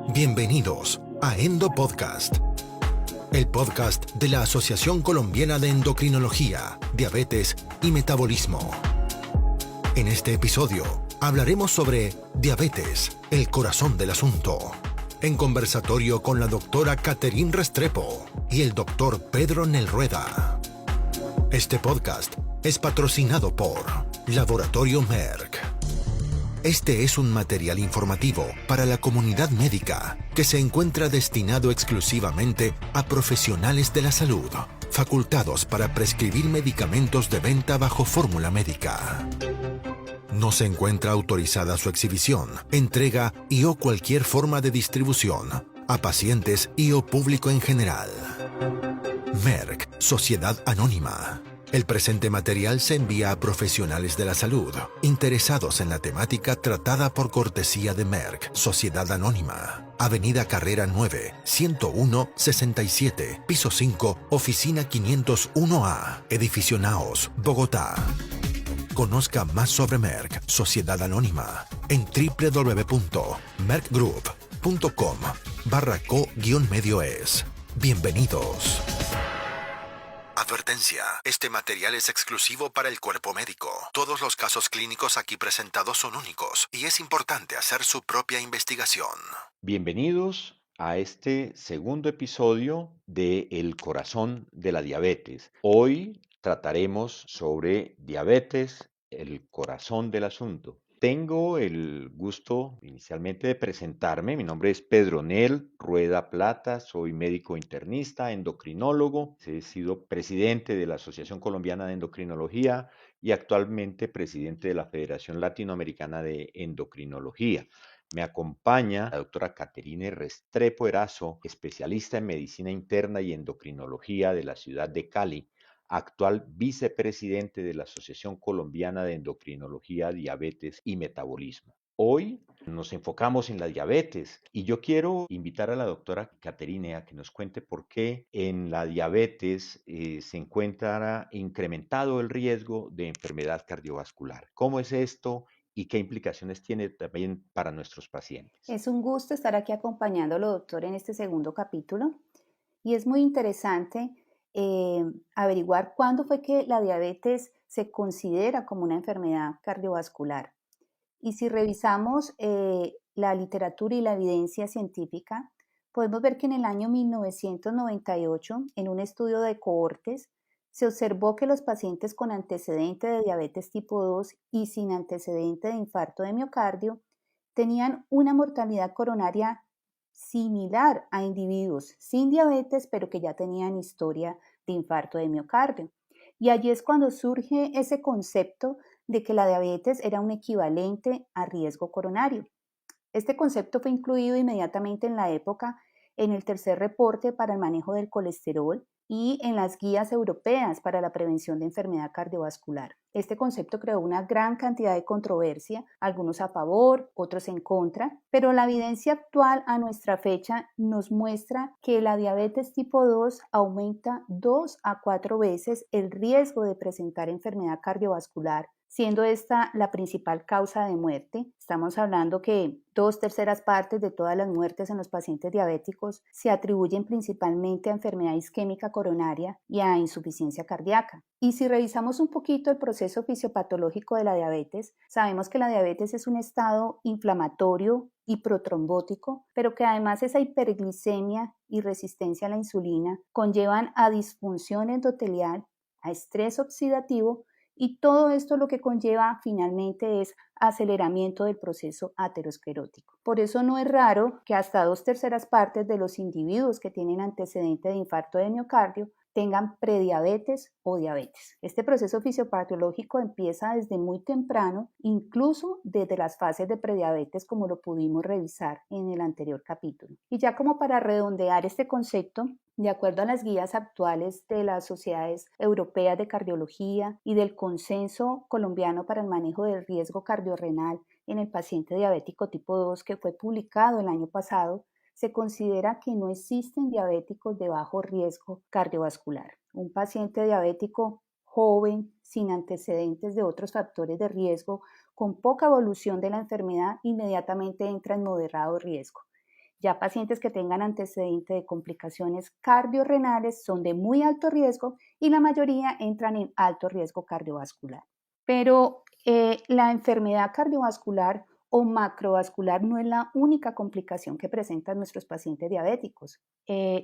Bienvenidos a Endo Podcast, el podcast de la Asociación Colombiana de Endocrinología, Diabetes y Metabolismo. En este episodio hablaremos sobre diabetes, el corazón del asunto, en conversatorio con la doctora Catherine Restrepo y el doctor Pedro Nelrueda. Este podcast es patrocinado por Laboratorio Merck. Este es un material informativo para la comunidad médica que se encuentra destinado exclusivamente a profesionales de la salud, facultados para prescribir medicamentos de venta bajo fórmula médica. No se encuentra autorizada su exhibición, entrega y o cualquier forma de distribución a pacientes y o público en general. Merck, Sociedad Anónima. El presente material se envía a profesionales de la salud interesados en la temática tratada por cortesía de Merck, Sociedad Anónima. Avenida Carrera 9, 101, 67, piso 5, oficina 501A, Edificio Naos, Bogotá. Conozca más sobre Merck, Sociedad Anónima, en www.merckgroup.com/co-medio-es. Bienvenidos. Advertencia. Este material es exclusivo para el cuerpo médico. Todos los casos clínicos aquí presentados son únicos y es importante hacer su propia investigación. Bienvenidos a este segundo episodio de El corazón de la diabetes. Hoy trataremos sobre diabetes, el corazón del asunto. Tengo el gusto inicialmente de presentarme. Mi nombre es Pedro Nelrueda Plata, soy médico internista, endocrinólogo. He sido presidente de la Asociación Colombiana de Endocrinología y actualmente presidente de la Federación Latinoamericana de Endocrinología. Me acompaña la doctora Catherine Restrepo Erazo, especialista en medicina interna y endocrinología de la ciudad de Cali, actual vicepresidente de la Asociación Colombiana de Endocrinología, Diabetes y Metabolismo. Hoy nos enfocamos en la diabetes y yo quiero invitar a la doctora Catherine a que nos cuente por qué en la diabetes se encuentra incrementado el riesgo de enfermedad cardiovascular. ¿Cómo es esto? ¿Y qué implicaciones tiene también para nuestros pacientes? Es un gusto estar aquí acompañándolo, doctor, en este segundo capítulo. Y es muy interesante averiguar cuándo fue que la diabetes se considera como una enfermedad cardiovascular. Y si revisamos la literatura y la evidencia científica, podemos ver que en el año 1998, en un estudio de cohortes, se observó que los pacientes con antecedente de diabetes tipo 2 y sin antecedente de infarto de miocardio tenían una mortalidad coronaria similar a individuos sin diabetes, pero que ya tenían historia de infarto de miocardio. Y allí es cuando surge ese concepto de que la diabetes era un equivalente a riesgo coronario. Este concepto fue incluido inmediatamente en la época en el tercer reporte para el manejo del colesterol y en las guías europeas para la prevención de enfermedad cardiovascular. Este concepto creó una gran cantidad de controversia, algunos a favor, otros en contra, pero la evidencia actual a nuestra fecha nos muestra que la diabetes tipo 2 aumenta 2 a 4 veces el riesgo de presentar enfermedad cardiovascular, siendo esta la principal causa de muerte. Estamos hablando que 2/3 partes de todas las muertes en los pacientes diabéticos se atribuyen principalmente a enfermedad isquémica coronaria y a insuficiencia cardíaca. Y si revisamos un poquito el proceso fisiopatológico de la diabetes, sabemos que la diabetes es un estado inflamatorio y protrombótico, pero que además esa hiperglicemia y resistencia a la insulina conllevan a disfunción endotelial, a estrés oxidativo, y todo esto lo que conlleva finalmente es aceleramiento del proceso aterosclerótico. Por eso no es raro que hasta 2/3 partes de los individuos que tienen antecedente de infarto de miocardio tengan prediabetes o diabetes. Este proceso fisiopatológico empieza desde muy temprano, incluso desde las fases de prediabetes, como lo pudimos revisar en el anterior capítulo. Y ya como para redondear este concepto, de acuerdo a las guías actuales de las sociedades europeas de cardiología y del Consenso Colombiano para el Manejo del Riesgo Cardiorrenal en el paciente diabético tipo 2, que fue publicado el año pasado, se considera que no existen diabéticos de bajo riesgo cardiovascular. Un paciente diabético joven, sin antecedentes de otros factores de riesgo, con poca evolución de la enfermedad, inmediatamente entra en moderado riesgo. Ya pacientes que tengan antecedente de complicaciones cardiorrenales son de muy alto riesgo y la mayoría entran en alto riesgo cardiovascular. Pero la enfermedad cardiovascular o macrovascular no es la única complicación que presentan nuestros pacientes diabéticos.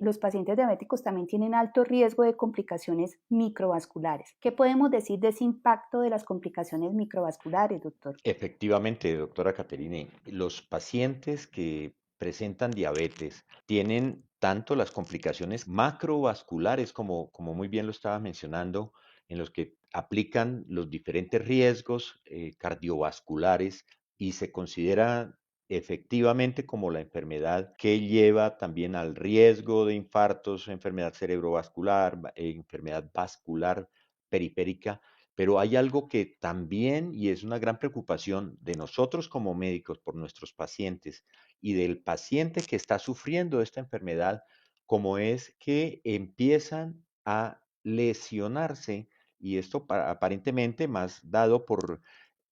Los pacientes diabéticos también tienen alto riesgo de complicaciones microvasculares. ¿Qué podemos decir de ese impacto de las complicaciones microvasculares, doctor? Efectivamente, doctora Caterine, los pacientes que presentan diabetes tienen tanto las complicaciones macrovasculares como muy bien lo estaba mencionando, en los que aplican los diferentes riesgos cardiovasculares y se considera efectivamente como la enfermedad que lleva también al riesgo de infartos, enfermedad cerebrovascular, enfermedad vascular periférica. Pero hay algo que también, y es una gran preocupación de nosotros como médicos por nuestros pacientes y del paciente que está sufriendo esta enfermedad, como es que empiezan a lesionarse, y esto aparentemente más dado por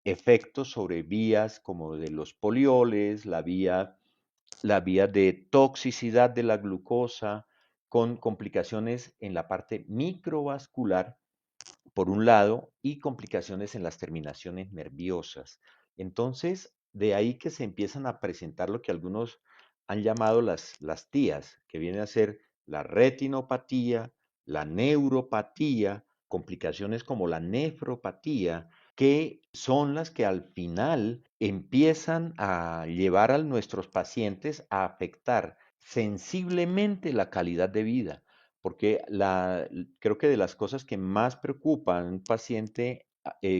efectos sobre vías como de los polioles, la vía de toxicidad de la glucosa, con complicaciones en la parte microvascular por un lado, y complicaciones en las terminaciones nerviosas. Entonces, de ahí que se empiezan a presentar lo que algunos han llamado las TIAs, que viene a ser la retinopatía, la neuropatía, complicaciones como la nefropatía, que son las que al final empiezan a llevar a nuestros pacientes a afectar sensiblemente la calidad de vida porque creo que de las cosas que más preocupan a un paciente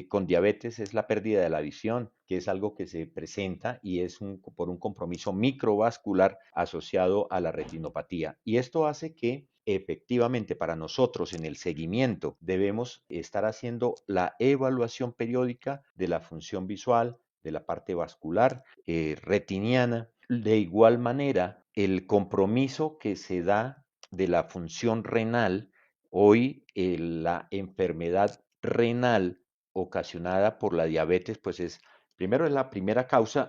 con diabetes es la pérdida de la visión, que es algo que se presenta y es por un compromiso microvascular asociado a la retinopatía. Y esto hace que efectivamente para nosotros en el seguimiento debemos estar haciendo la evaluación periódica de la función visual, de la parte vascular, retiniana. De igual manera, el compromiso que se da de la función renal, hoy la enfermedad renal ocasionada por la diabetes, pues primero es la primera causa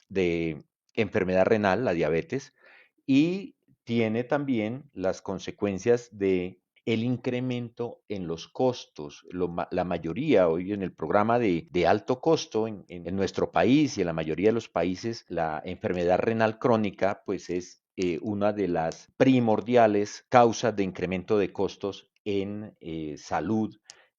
de enfermedad renal, la diabetes, y tiene también las consecuencias de el incremento en los costos. La mayoría hoy en el programa de alto costo en nuestro país y en la mayoría de los países, la enfermedad renal crónica pues es una de las primordiales causas de incremento de costos en salud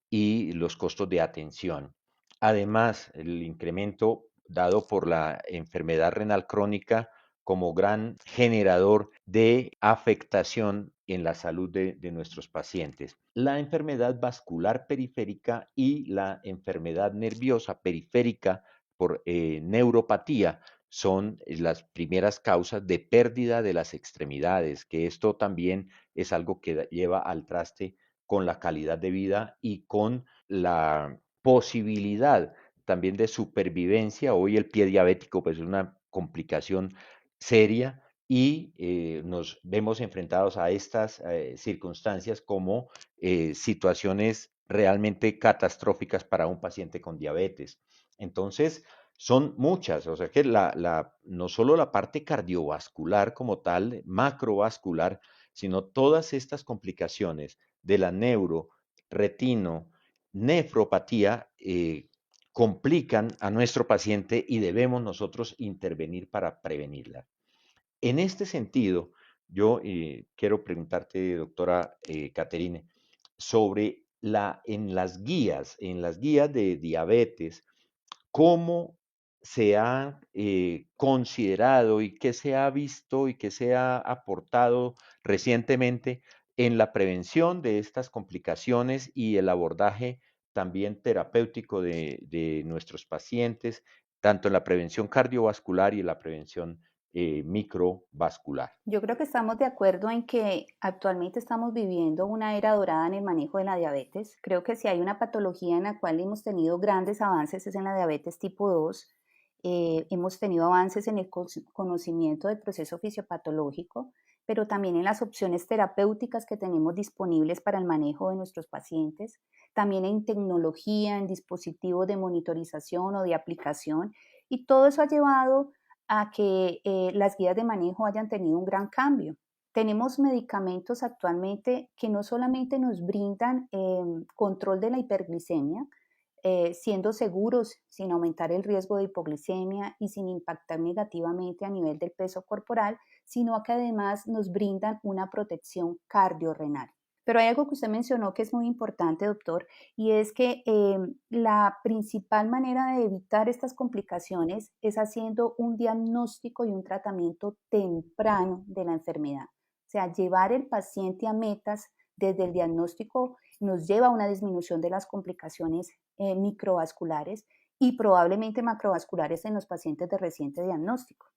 y los costos de atención. Además, el incremento dado por la enfermedad renal crónica como gran generador de afectación en la salud de nuestros pacientes. La enfermedad vascular periférica y la enfermedad nerviosa periférica por neuropatía son las primeras causas de pérdida de las extremidades, que esto también es algo que lleva al traste con la calidad de vida y con la posibilidad también de supervivencia. Hoy el pie diabético pues es una complicación seria y nos vemos enfrentados a estas circunstancias como situaciones realmente catastróficas para un paciente con diabetes. Entonces, son muchas, o sea que no solo la parte cardiovascular como tal, macrovascular, sino todas estas complicaciones de la neuro, retino, nefropatía, complican a nuestro paciente y debemos nosotros intervenir para prevenirla. En este sentido, yo quiero preguntarte, doctora Caterine, sobre en las guías de diabetes, ¿cómo se ha considerado y qué se ha visto y qué se ha aportado recientemente en la prevención de estas complicaciones y el abordaje también terapéutico de nuestros pacientes, tanto en la prevención cardiovascular y en la prevención microvascular? Yo creo que estamos de acuerdo en que actualmente estamos viviendo una era dorada en el manejo de la diabetes. Creo que si hay una patología en la cual hemos tenido grandes avances es en la diabetes tipo 2. Hemos tenido avances en el conocimiento del proceso fisiopatológico, pero también en las opciones terapéuticas que tenemos disponibles para el manejo de nuestros pacientes, también en tecnología, en dispositivos de monitorización o de aplicación, y todo eso ha llevado a que las guías de manejo hayan tenido un gran cambio. Tenemos medicamentos actualmente que no solamente nos brindan control de la hiperglicemia, siendo seguros sin aumentar el riesgo de hipoglicemia y sin impactar negativamente a nivel del peso corporal, sino que además nos brindan una protección cardiorrenal. Pero hay algo que usted mencionó que es muy importante, doctor, y es que la principal manera de evitar estas complicaciones es haciendo un diagnóstico y un tratamiento temprano de la enfermedad. O sea, llevar el paciente a metas desde el diagnóstico nos lleva a una disminución de las complicaciones microvasculares y probablemente macrovasculares en los pacientes de reciente diagnóstico.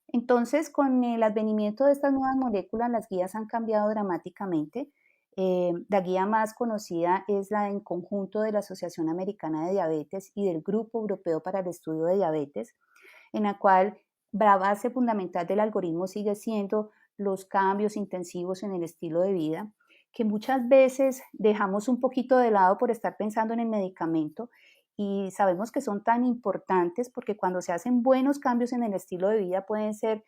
Entonces, con el advenimiento de estas nuevas moléculas, las guías han cambiado dramáticamente. La guía más conocida es la en conjunto de la Asociación Americana de Diabetes y del Grupo Europeo para el Estudio de Diabetes, en la cual la base fundamental del algoritmo sigue siendo los cambios intensivos en el estilo de vida, que muchas veces dejamos un poquito de lado por estar pensando en el medicamento y sabemos que son tan importantes porque cuando se hacen buenos cambios en el estilo de vida pueden ser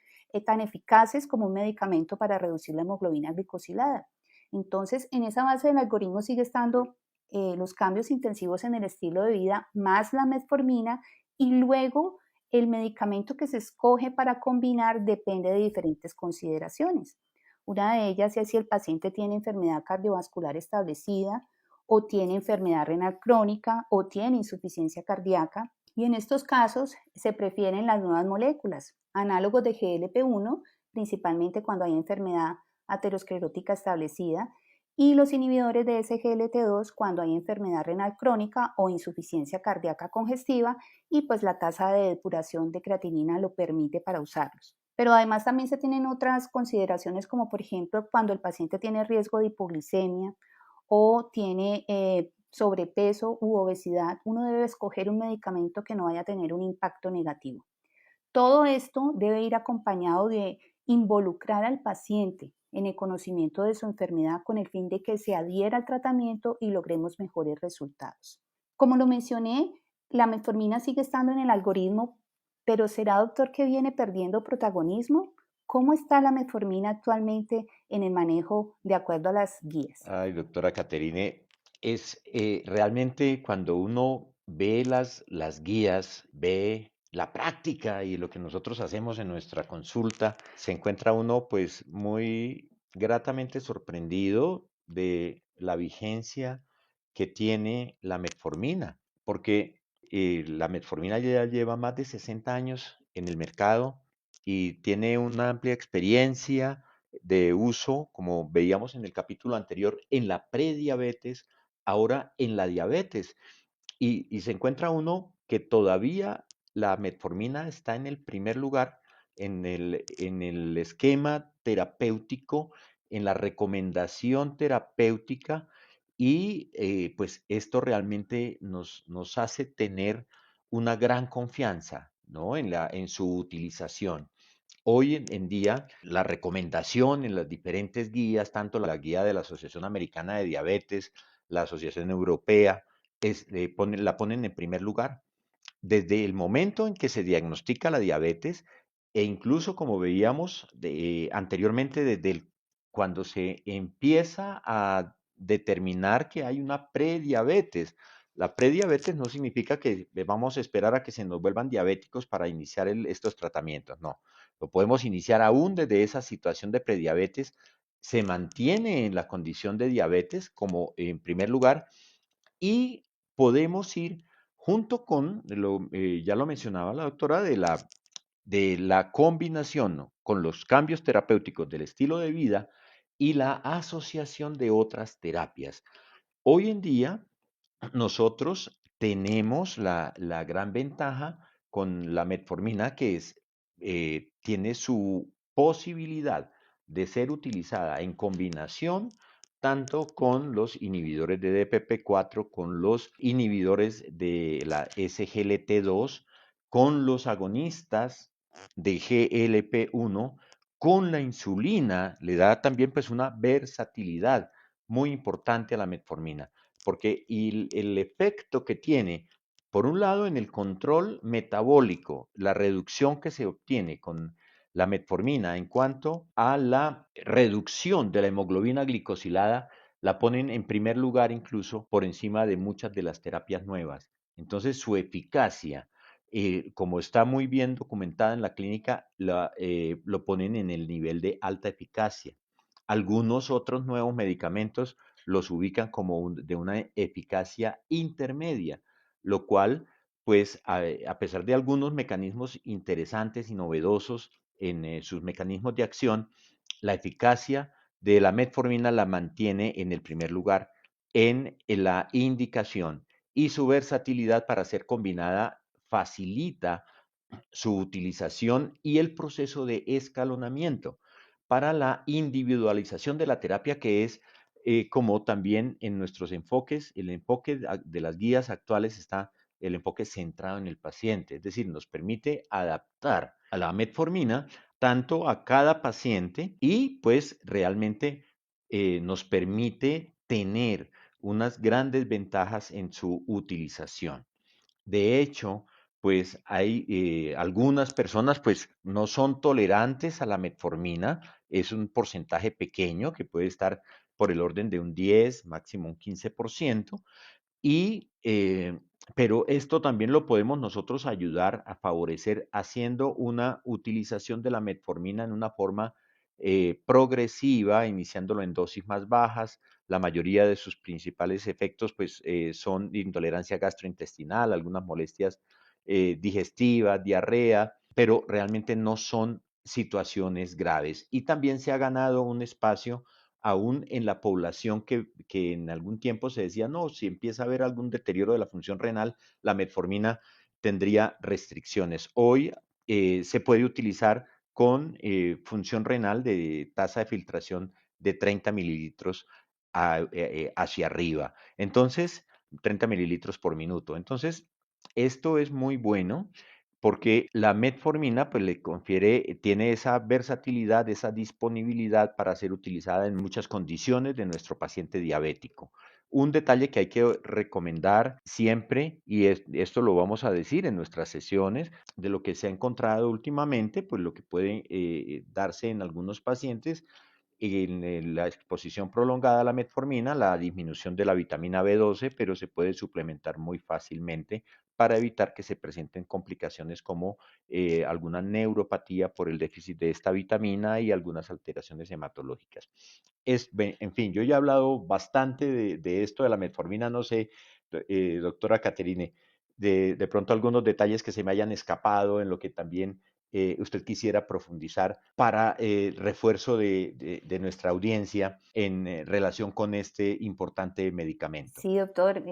tan eficaces como un medicamento para reducir la hemoglobina glicosilada. Entonces, en esa base del algoritmo sigue estando los cambios intensivos en el estilo de vida más la metformina y luego el medicamento que se escoge para combinar depende de diferentes consideraciones. Una de ellas es si el paciente tiene enfermedad cardiovascular establecida o tiene enfermedad renal crónica o tiene insuficiencia cardíaca. Y en estos casos se prefieren las nuevas moléculas, análogos de GLP-1, principalmente cuando hay enfermedad aterosclerótica establecida, y los inhibidores de SGLT2 cuando hay enfermedad renal crónica o insuficiencia cardíaca congestiva y pues la tasa de depuración de creatinina lo permite para usarlos. Pero además también se tienen otras consideraciones como por ejemplo cuando el paciente tiene riesgo de hipoglicemia o tiene sobrepeso u obesidad, uno debe escoger un medicamento que no vaya a tener un impacto negativo. Todo esto debe ir acompañado de involucrar al paciente en el conocimiento de su enfermedad con el fin de que se adhiera al tratamiento y logremos mejores resultados. Como lo mencioné, la metformina sigue estando en el algoritmo, pero ¿será, doctor, que viene perdiendo protagonismo? ¿Cómo está la metformina actualmente en el manejo de acuerdo a las guías? Ay, doctora Caterine, es realmente cuando uno ve las guías, ve la práctica y lo que nosotros hacemos en nuestra consulta, se encuentra uno pues muy gratamente sorprendido de la vigencia que tiene la metformina, porque la metformina ya lleva más de 60 años en el mercado y tiene una amplia experiencia de uso, como veíamos en el capítulo anterior, en la prediabetes, ahora en la diabetes. Y se encuentra uno que todavía la metformina está en el primer lugar en el esquema terapéutico, en la recomendación terapéutica y pues esto realmente nos hace tener una gran confianza, ¿no? En su utilización. Hoy en día, la recomendación en las diferentes guías, tanto la guía de la Asociación Americana de Diabetes, la Asociación Europea, la ponen en primer lugar. Desde el momento en que se diagnostica la diabetes, e incluso como veíamos anteriormente, cuando se empieza a determinar que hay una prediabetes. La prediabetes no significa que vamos a esperar a que se nos vuelvan diabéticos para iniciar estos tratamientos, no. Lo podemos iniciar aún desde esa situación de prediabetes, se mantiene en la condición de diabetes como en primer lugar y podemos ir junto con, ya lo mencionaba la doctora, de la combinación, ¿no?, con los cambios terapéuticos del estilo de vida y la asociación de otras terapias. Hoy en día nosotros tenemos la gran ventaja con la metformina que tiene su posibilidad de ser utilizada en combinación tanto con los inhibidores de DPP4, con los inhibidores de la SGLT2, con los agonistas de GLP1, con la insulina, le da también pues una versatilidad muy importante a la metformina porque el efecto que tiene Por un lado, en el control metabólico, la reducción que se obtiene con la metformina en cuanto a la reducción de la hemoglobina glicosilada, la ponen en primer lugar incluso por encima de muchas de las terapias nuevas. Entonces, su eficacia, como está muy bien documentada en la clínica, lo ponen en el nivel de alta eficacia. Algunos otros nuevos medicamentos los ubican como de una eficacia intermedia, lo cual, pues, a pesar de algunos mecanismos interesantes y novedosos en sus mecanismos de acción, la eficacia de la metformina la mantiene en el primer lugar en la indicación, y su versatilidad para ser combinada facilita su utilización y el proceso de escalonamiento para la individualización de la terapia, que es como también en nuestros enfoques, el enfoque de las guías actuales está el enfoque centrado en el paciente, es decir, nos permite adaptar a la metformina tanto a cada paciente y pues realmente nos permite tener unas grandes ventajas en su utilización. De hecho, pues hay algunas personas pues no son tolerantes a la metformina, es un porcentaje pequeño que puede estar por el orden de un 10, máximo un 15%, y, pero esto también lo podemos nosotros ayudar a favorecer haciendo una utilización de la metformina en una forma progresiva, iniciándolo en dosis más bajas. La mayoría de sus principales efectos pues, son intolerancia gastrointestinal, algunas molestias digestivas, diarrea, pero realmente no son situaciones graves. Y también se ha ganado un espacio aún en la población que en algún tiempo se decía, no, si empieza a haber algún deterioro de la función renal, la metformina tendría restricciones. Hoy se puede utilizar con función renal de tasa de filtración de 30 mililitros hacia arriba. Entonces, 30 mililitros por minuto. Entonces, esto es muy bueno porque la metformina pues le confiere, tiene esa versatilidad, esa disponibilidad para ser utilizada en muchas condiciones de nuestro paciente diabético. Un detalle que hay que recomendar siempre, y esto lo vamos a decir en nuestras sesiones, de lo que se ha encontrado últimamente, pues lo que puede darse en algunos pacientes en la exposición prolongada a la metformina, la disminución de la vitamina B12, pero se puede suplementar muy fácilmente para evitar que se presenten complicaciones como alguna neuropatía por el déficit de esta vitamina y algunas alteraciones hematológicas. En fin, yo ya he hablado bastante de esto de la metformina, no sé, doctora Caterine, de pronto algunos detalles que se me hayan escapado en lo que también usted quisiera profundizar para refuerzo de nuestra audiencia en relación con este importante medicamento. Sí, doctor,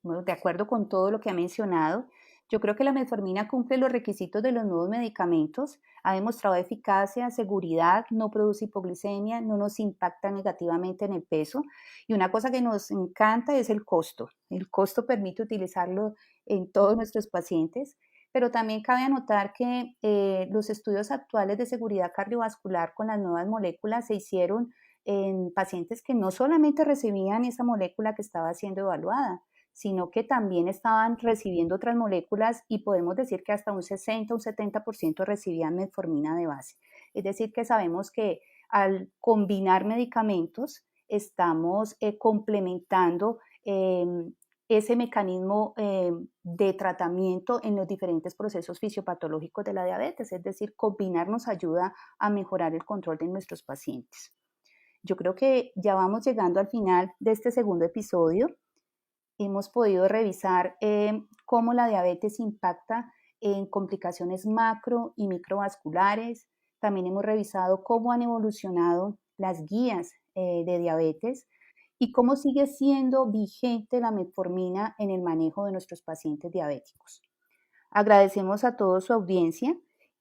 bueno, de acuerdo con todo lo que ha mencionado, yo creo que la metformina cumple los requisitos de los nuevos medicamentos, ha demostrado eficacia, seguridad, no produce hipoglicemia, no nos impacta negativamente en el peso. Y una cosa que nos encanta es el costo. El costo permite utilizarlo en todos nuestros pacientes, pero también cabe anotar que los estudios actuales de seguridad cardiovascular con las nuevas moléculas se hicieron en pacientes que no solamente recibían esa molécula que estaba siendo evaluada, sino que también estaban recibiendo otras moléculas y podemos decir que hasta un 60, un 70% recibían metformina de base. Es decir, que sabemos que al combinar medicamentos estamos complementando ese mecanismo de tratamiento en los diferentes procesos fisiopatológicos de la diabetes, es decir, combinar nos ayuda a mejorar el control de nuestros pacientes. Yo creo que ya vamos llegando al final de este segundo episodio. Hemos podido revisar cómo la diabetes impacta en complicaciones macro y microvasculares. También hemos revisado cómo han evolucionado las guías de diabetes y cómo sigue siendo vigente la metformina en el manejo de nuestros pacientes diabéticos. Agradecemos a toda su audiencia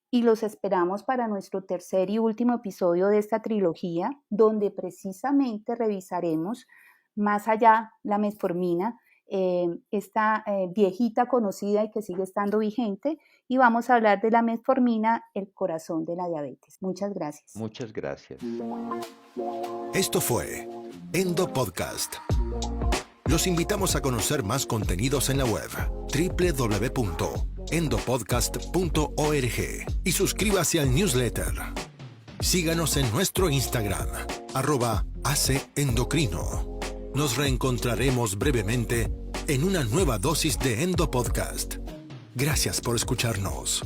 y los esperamos para nuestro tercer y último episodio de esta trilogía, donde precisamente revisaremos más allá la metformina, esta viejita conocida y que sigue estando vigente, y vamos a hablar de la metformina, el corazón de la diabetes. Muchas gracias. Muchas gracias. Esto fue Endo Podcast. Los invitamos a conocer más contenidos en la web www.endopodcast.org y suscríbase al newsletter. Síganos en nuestro Instagram, @AceEndocrino. Nos reencontraremos brevemente en una nueva dosis de Endo Podcast. Gracias por escucharnos.